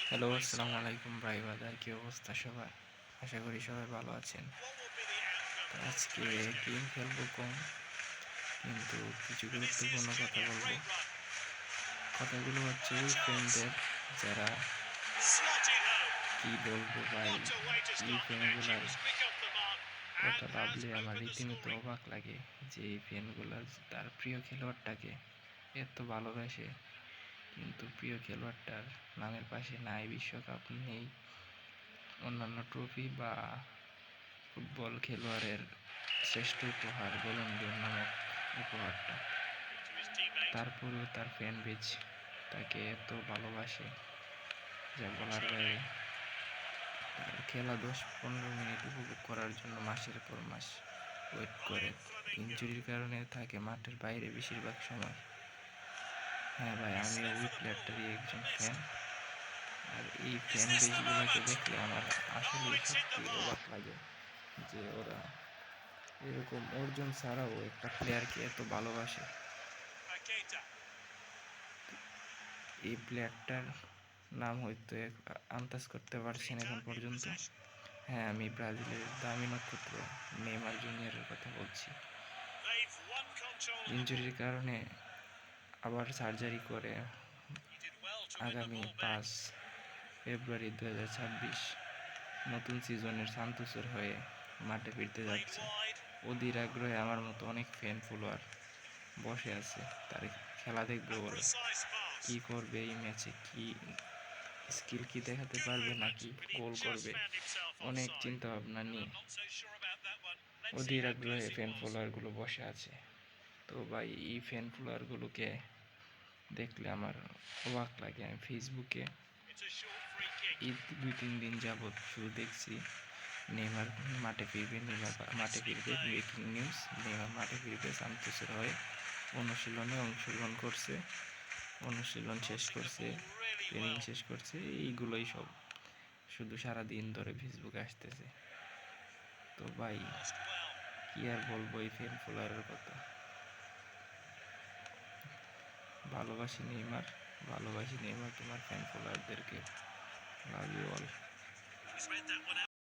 Hello, আসসালামু আলাইকুম ভাই বাজার, কি অবস্থা সবার? আশা করি সবাই ভালো আছেন। তো আজকে গেম খেলবো কম, কিন্তু কিছু গুরুত্বপূর্ণ কথা বলবো। কথাগুলো হচ্ছে ওই ফ্রেন্ডদের যারা, কি বলবো ভাই, এই ফ্যানগুলার কথা ভাবলে আমার রীতিমতো অবাক লাগে যে এই ফ্যানগুলা তার প্রিয় খেলোয়াড়টাকে এত ভালোবাসে, কিন্তু প্রিয় খেলোয়াড়টার নামের পাশে নাই বিশ্বকাপ, নেই অন্যান্য ট্রফি বা ফুটবল খেলোয়াড়ের শ্রেষ্ঠ উপহার গোল্ডেন বল নামক উপহারটা। তারপরেও তার ফ্যান বেজ তাকে এত ভালোবাসে যা বলার বাইরে। তার খেলা 10-15 মিনিট উপভোগ করার জন্য মাসের পর মাস ওয়েট করে। ইনজুরির কারণে থাকে মাঠের বাইরে বেশিরভাগ সময়। হ্যাঁ ভাই, আমিও ওই প্লেয়ারটারই একজন ফ্যান। আর এই ফ্যান বেজগুলোকে দেখলে আমার আসলে সত্যি অবাক লাগে যে ওরা এরকম অর্জন ছাড়াও একটা প্লেয়ারকে এত ভালোবাসে। এই প্লেয়ারটার নাম হয়তো আন্দাজ করতে পারছেন এখন পর্যন্ত। হ্যাঁ, আমি ব্রাজিলের দামি নক্ষত্র নেইমার জুনিয়রের কথা বলছি। ইনজুরির কারণে আবার সার্জারি করে আগামী 5 ফেব্রুয়ারি 2026 নতুন সিজনের সান্তোসের হয়ে মাঠে ফিরতে যাচ্ছে। অধীর আগ্রহে আমার মতো অনেক ফ্যান ফলোয়ার বসে আছে, তার খেলা দেখবে বলে। কি করবে এই ম্যাচে, কি স্কিল কি দেখাতে পারবে নাকি গোল করবে, অনেক চিন্তা ভাবনা নিয়ে অধীর আগ্রহে ফ্যান ফলোয়ারগুলো বসে আছে। তো ভাই, এই ফ্যান ফলোয়ারগুলোকে দেখলে আমার অবাক লাগে। আমি ফেসবুকে এই 2-3 দিন যাবৎ শুধু দেখছি নেইমার মাঠে ফিরবে, নেইমার মাঠে ফিরবে, ব্রেকিং নিউজ, নেইমার মাঠে ফিরবে, সান্তোসের হয়ে অনুশীলনে অংশগ্রহণ করছে, অনুশীলন শেষ করছে, ট্রেনিং শেষ করছে, এইগুলোই সব শুধু সারাদিন ধরে ফেসবুকে আসতেছে। তো ভাই, কি আর বলবো এই ফ্যান ফলোয়ারের কথা। ভালোবাসি নেইমার, ভালোবাসি নেইমার তোমার ফ্যান ফলোয়ারদেরকে। Love you all.